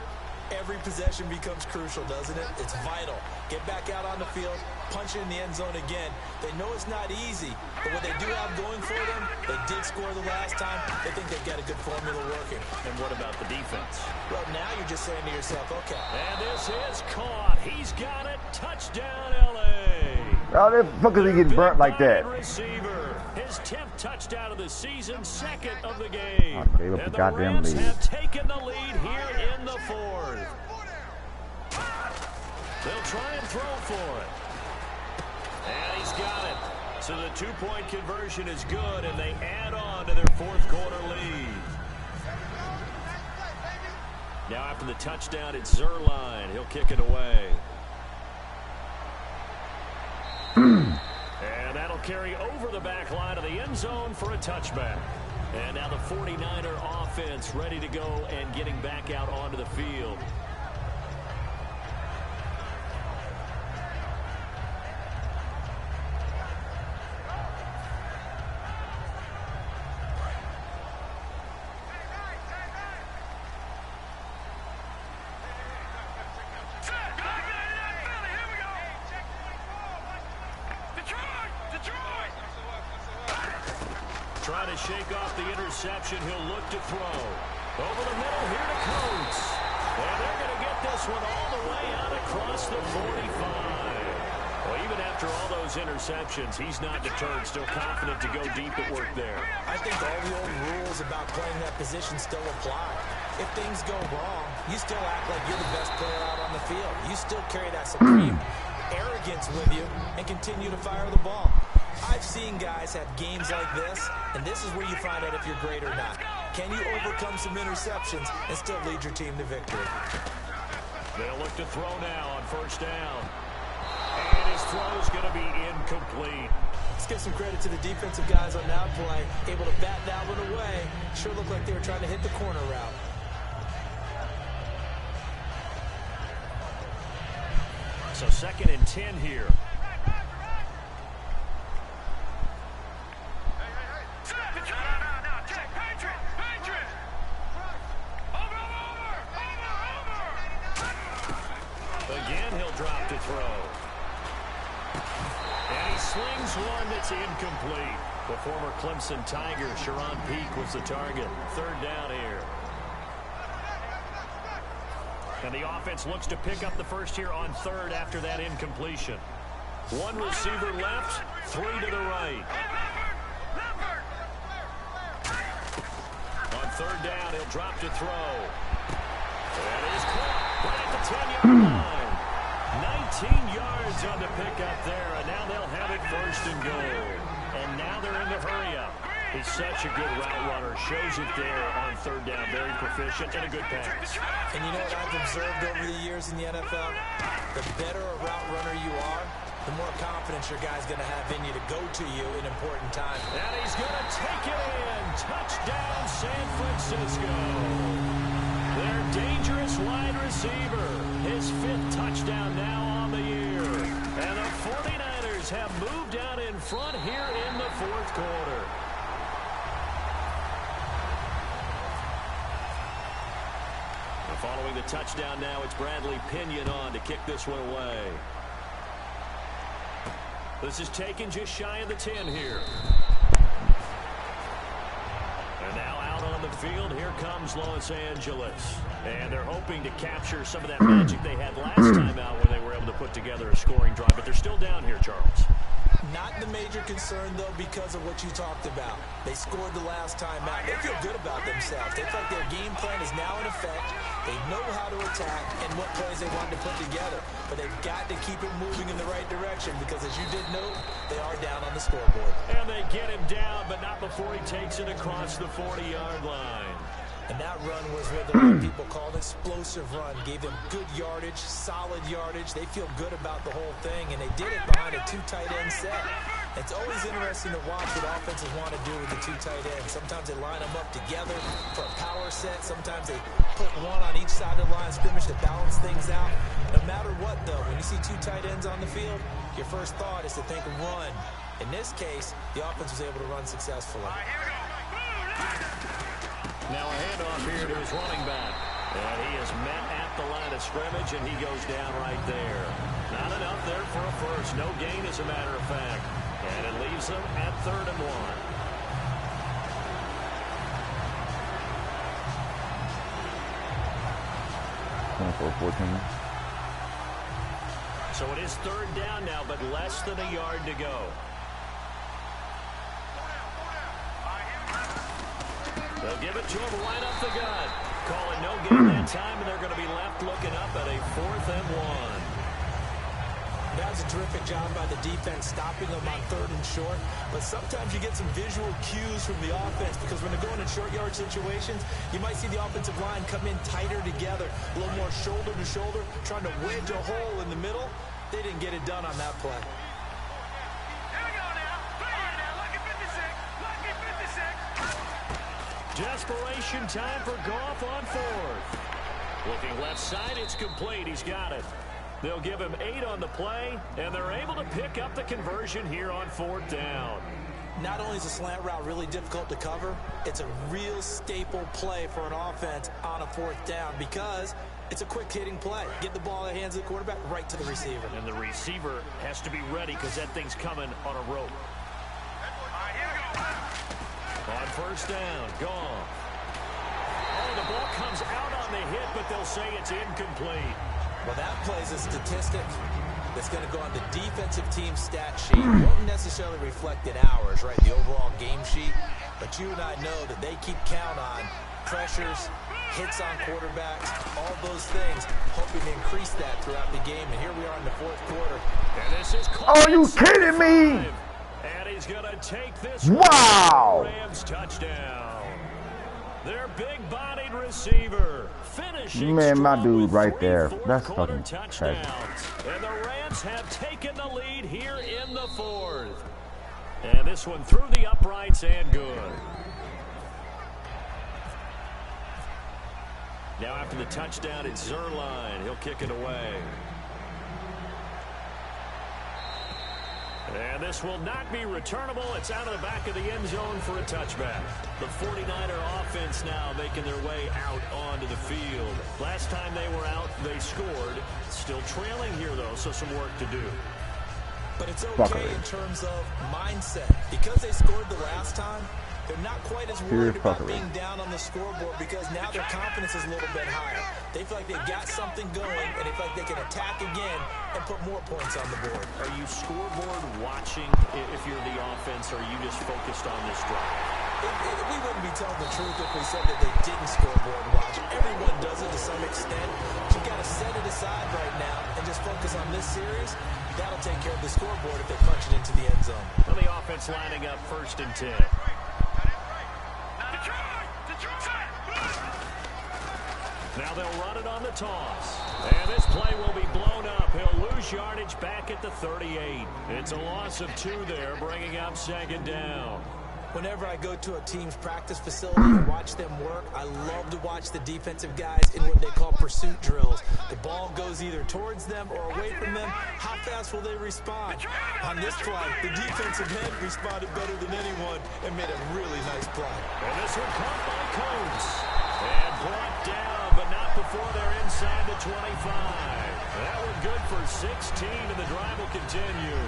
every possession becomes crucial, doesn't it? It's vital. Get back out on the field, punch it in the end zone again. They know it's not easy, but what they do have going for them, they did score the last time. They think they've got a good formula working. And what about the defense? Well, now you're just saying to yourself, okay. And this is caught. He's got it. Touchdown, L.A. How the fuck is he getting burnt like that? Receiver. His 10th touchdown of the season, 2nd of the game. Gave up and the the Rams lead. have taken the lead here in the 4th. They'll try and throw for it. And he's got it. So the 2-point conversion is good, and they add on to their 4th quarter lead. Now after the touchdown, it's Zerline. He'll kick it away. And that'll carry over the back line of the end zone for a touchback. And now the 49er offense ready to go and getting back out onto the field. trying to shake off the interception. He'll look to throw. Over the middle here to Coates. And they're going to get this one all the way out across the 45. Well, even after all those interceptions, he's not deterred, still confident to go deep at work there. I think all the old rules about playing that position still apply. If things go wrong, you still act like you're the best player out on the field. You still carry that supreme arrogance with you and continue to fire the ball. I've seen guys have games like this, and this is where you find out if you're great or not. Can you overcome some interceptions and still lead your team to victory? They'll look to throw now on first down. And his throw is going to be incomplete. Let's give some credit to the defensive guys on that play. Able to bat that one away. Sure looked like they were trying to hit the corner route. So 2nd and 10 here. Again, he'll drop to throw. And he slings one that's incomplete. The former Clemson Tiger, Sharon Peak, was the target. 3rd down here. And the offense looks to pick up the first here on 3rd after that incompletion. 1 receiver left, 3 to the right. On 3rd down, he'll drop to throw. That is caught right at the 10-yard line. 19 yards on the pickup there, and now they'll have it 1st and goal. And now they're in the hurry-up. He's such a good route runner. Shows it there on 3rd down. Very proficient and a good pass. And you know what I've observed over the years in the NFL? The better a route runner you are, the more confidence your guy's going to have in you to go to you in important times. And he's going to take it in. Touchdown, San Francisco. Their dangerous wide receiver. His 5th touchdown now on the year. And the 49ers have moved out in front here in the 4th quarter. Following the touchdown now, it's Bradley Pinion on to kick this one away. This is taken just shy of the 10 here. And now out on the field, here comes Los Angeles. And they're hoping to capture some of that magic they had last time out when they were able to put together a scoring drive. But they're still down here, Charles. Not the major concern, though, because of what you talked about. They scored the last time out. They feel good about themselves. They feel like their game plan is now in effect. They know how to attack and what plays they want to put together. But they've got to keep it moving in the right direction because, as you did note, they are down on the scoreboard. And they get him down, but not before he takes it across the 40-yard line. And that run was what a lot of people called an explosive run. Gave them good yardage, solid yardage. They feel good about the whole thing, and they did it behind a 2 tight end set. It's always interesting to watch what offenses want to do with the 2 tight ends. Sometimes they line them up together for a power set. Sometimes they put one on each side of the line of scrimmage to balance things out. No matter what, though, when you see 2 tight ends on the field, your first thought is to think run. In this case, the offense was able to run successfully. Now a handoff here to his running back. And he is met at the line of scrimmage, and he goes down right there. Not enough there for a first. No gain, as a matter of fact. And it leaves them at 3rd and 1. So it is 3rd down now, but less than a yard to go. They'll give it to him right up the gut. Calling no gain that time, and they're going to be left looking up at a 4th and 1. That was a terrific job by the defense, stopping them on 3rd and short. But sometimes you get some visual cues from the offense, because when they're going in short yard situations, you might see the offensive line come in tighter together, a little more shoulder to shoulder, trying to wedge a hole in the middle. They didn't get it done on that play. Desperation time for Goff on 4th. Looking left side, it's complete. He's got it. They'll give him 8 on the play, and they're able to pick up the conversion here on 4th down. Not only is a slant route really difficult to cover, it's a real staple play for an offense on a 4th down because it's a quick-hitting play. Get the ball in the hands of the quarterback right to the receiver. And the receiver has to be ready because that thing's coming on a rope. first down. Gone. Oh, the ball comes out on the hit, but they'll say it's incomplete. Well, that plays a statistic that's going to go on the defensive team stat sheet. Won't necessarily reflect in ours, right, the overall game sheet. But you and I know that they keep count on pressures, hits on quarterbacks, all those things, hoping to increase that throughout the game. And here we are in the fourth quarter. And this is Are you kidding me? And he's going to take this. Wow. Rams touchdown. Their big-bodied receiver finishing. Man, my strong dude with right 3 there. fourth That's quarter fucking touchdowns. tragic. And the Rams have taken the lead here in the fourth. And this one through the uprights and good. Now after the touchdown, it's Zerline. He'll kick it away. And this will not be returnable. It's out of the back of the end zone for a touchback. The 49er offense now making their way out onto the field. Last time they were out, they scored. Still trailing here, though, so some work to do. But it's okay in terms of mindset. Because they scored the last time, they're not quite as worried about being down on the scoreboard because now their confidence is a little bit higher. They feel like they've got something going, and they feel like they can attack again and put more points on the board. Are you scoreboard watching if you're the offense, or are you just focused on this drive? We wouldn't be telling the truth if we said that they didn't scoreboard watch. Everyone does it to some extent. But you've got to set it aside right now and just focus on this series. That'll take care of the scoreboard if they punch it into the end zone. Well, the offense lining up 1st and 10. Now they'll run it on the toss. And this play will be blown up. He'll lose yardage back at the 38. It's a loss of 2 there, bringing up 2nd down. Whenever I go to a team's practice facility and watch them work, I love to watch the defensive guys in what they call pursuit drills. The ball goes either towards them or away from them. How fast will they respond? On this play, the defensive end responded better than anyone and made a really nice play. And this one caught by Coates. And brought down, but not before they're inside the 25. That one good for 16, and the drive will continue.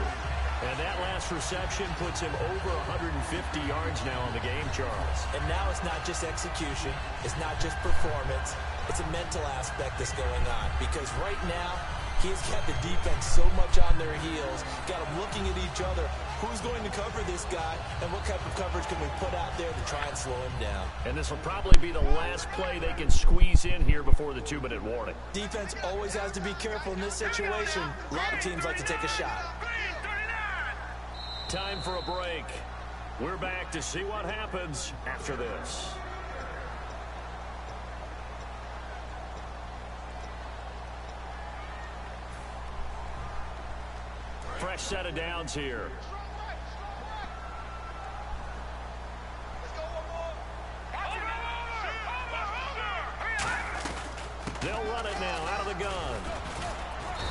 And that last reception puts him over 150 yards now on the game, Charles. And now it's not just execution. It's not just performance. It's a mental aspect that's going on. Because right now, he's got the defense so much on their heels. Got them looking at each other. Who's going to cover this guy? And what type of coverage can we put out there to try and slow him down? And this will probably be the last play they can squeeze in here before the 2-minute warning. Defense always has to be careful in this situation. A lot of teams like to take a shot. Time for a break. We're back to see what happens after this. Fresh set of downs here. They'll run it now out of the gun.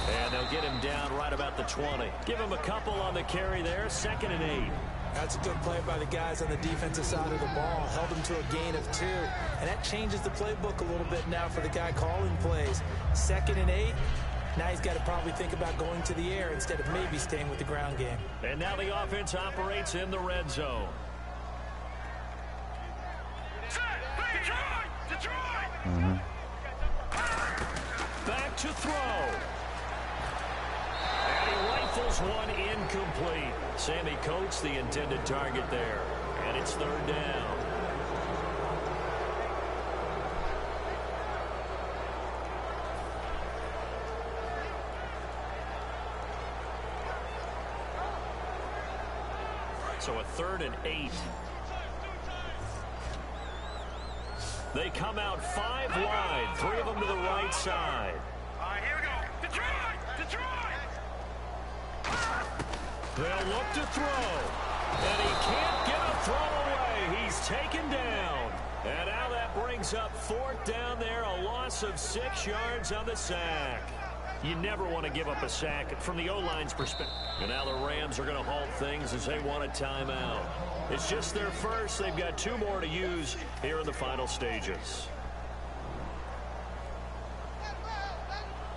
And they'll get him down right about the 20. Give him a couple on the carry there. 2nd and 8. That's a good play by the guys on the defensive side of the ball. Held him to a gain of 2. And that changes the playbook a little bit now for the guy calling plays. 2nd and 8. Now he's got to probably think about going to the air instead of maybe staying with the ground game. And now the offense operates in the red zone. Back to throw. And he rifles one incomplete. Sammy Coates, the intended target there. And it's 3rd down. So a 3rd and 8. They come out 5 wide, 3 of them to the right side. All right, here we go. Detroit! Detroit! They'll look to throw. And he can't get a throw away. He's taken down. And now that brings up 4th down there, a loss of 6 yards on the sack. You never want to give up a sack from the O-line's perspective. And now the Rams are going to halt things as they want a timeout. It's just their first. They've got 2 more to use here in the final stages.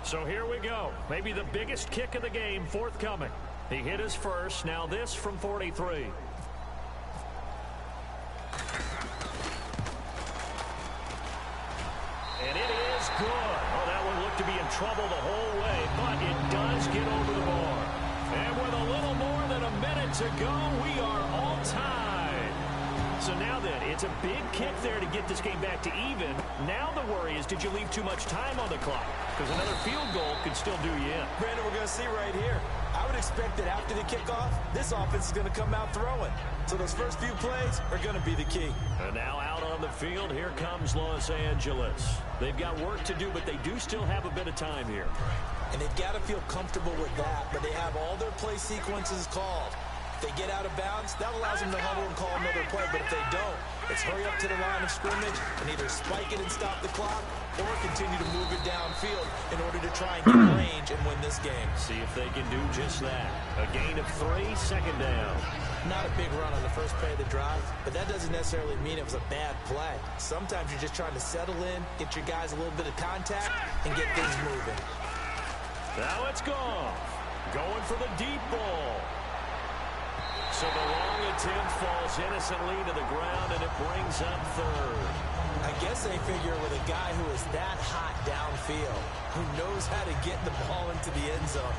So here we go. Maybe the biggest kick of the game forthcoming. He hit his first. Now this from 43. to be in trouble the whole way, but it does get over the bar. And with a little more than a minute to go, we are all tied. So now then, it's a big kick there to get this game back to even. Now the worry is, did you leave too much time on the clock? Because another field goal could still do you in. Brandon, we're going to see right here. I would expect that after the kickoff, this offense is going to come out throwing. So those first few plays are going to be the key. And now out on the field, here comes Los Angeles. They've got work to do, but they do still have a bit of time here. And they've got to feel comfortable with that, but they have all their play sequences called. If they get out of bounds, that allows them to huddle and call another play, but if they don't, it's hurry up to the line of scrimmage and either spike it and stop the clock or continue to move it downfield in order to try and get range and win this game. See if they can do just that. A gain of 3, second down. Not a big run on the first play of the drive, but that doesn't necessarily mean it was a bad play. Sometimes you're just trying to settle in, get your guys a little bit of contact, and get things moving. Now it's gone. Going for the deep ball. So the long attempt falls innocently to the ground, and it brings up third. I guess they figure with a guy who is that hot downfield, who knows how to get the ball into the end zone,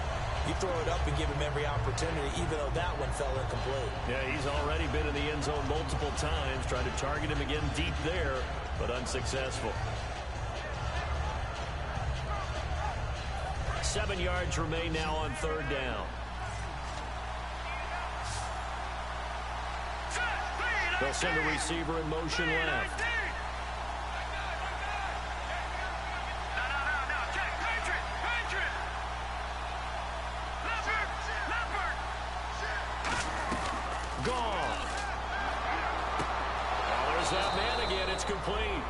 you throw it up and give him every opportunity, even though that one fell incomplete. Yeah, he's already been in the end zone multiple times, trying to target him again deep there, but unsuccessful. 7 yards remain now on third down. They'll send a receiver in motion left. Gone. Oh, there's that man again. It's complete.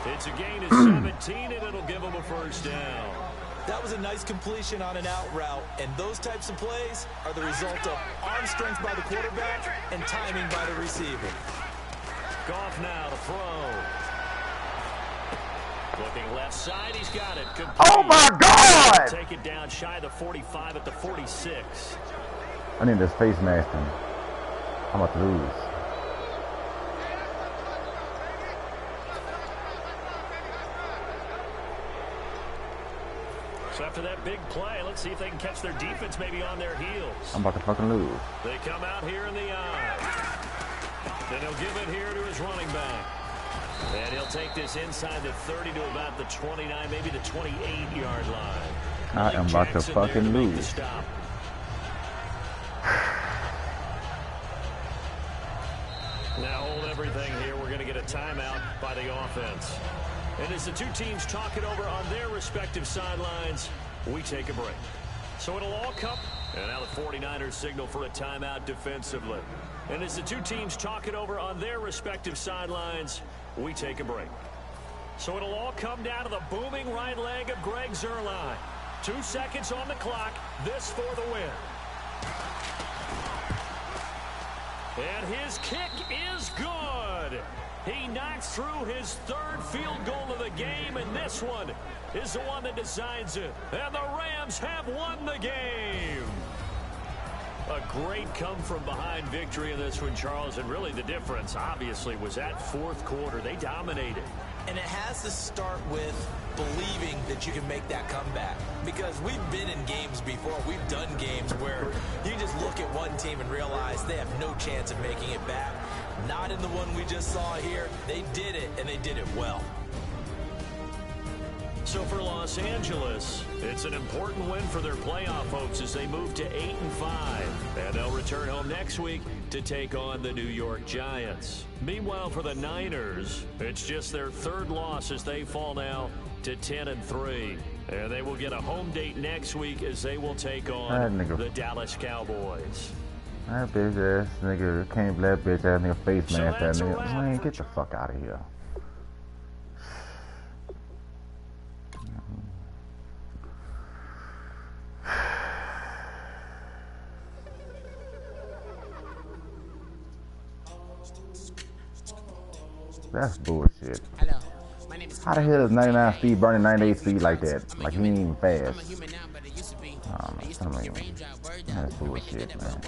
It's a gain of 17, and it'll give him a first down. That was a nice completion on an out route, and those types of plays are the result of arm strength by the quarterback and timing by the receiver. Goff now to throw. Looking left side, he's got it. Complete. Oh my God! Take it down shy of the 45 at the 46. I need this face mask. I'm about to lose. So after that big play, let's see if they can catch their defense maybe on their heels. I'm about to fucking lose. They come out here in the eye. Then he'll give it here to his running back. And he'll take this inside the 30 to about the 29, maybe the 28-yard line. I am about to fucking lose. Now hold everything here. We're going to get a timeout by the offense. And as the two teams talk it over on their respective sidelines, we take a break. So it'll all come. And now the 49ers signal for a timeout defensively. And as the two teams talk it over on their respective sidelines, we take a break. So it'll all come down to the booming right leg of Greg Zuerlein. 2 seconds on the clock. This for the win. And his kick is good. He knocks through his third field goal of the game, and this one is the one that decides it. And the Rams have won the game. A great come-from-behind victory in this one, Charles, and really the difference, obviously, was that fourth quarter. They dominated. And it has to start with believing that you can make that comeback. Because we've been in games before. We've done games where you just look at one team and realize they have no chance of making it back. Not in the one we just saw here. They did it, and they did it well. So for Los Angeles, it's an important win for their playoff hopes as they move to 8-5. And they'll return home next week to take on the New York Giants. Meanwhile, for the Niners, it's just their third loss as they fall now to 10-3. And they will get a home date next week as they will take on the Dallas Cowboys. That bitch ass nigga, can't believe bitch ass nigga face mask that nigga. Man, get the fuck out of here. That's bullshit. Hello. My name is How the hell is 99 speed burning 98 speed like that? Like he ain't even fast. That's bullshit, man.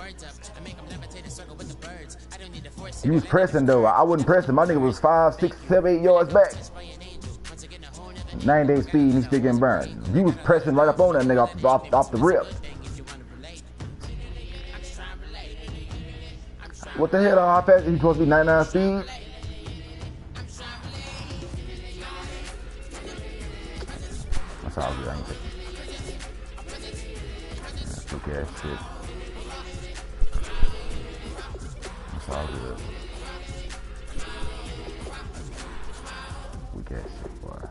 You was pressing though. I wouldn't press him. My nigga was 5, 6, 7, 8 yards back. 9-day speed and he's still getting burned. You was pressing right up on that nigga off the rip. What the hell? How fast is he supposed to be? 99 speed? That's all good. I ain't taking. Look at that shit. That's all good. We got shit, boy.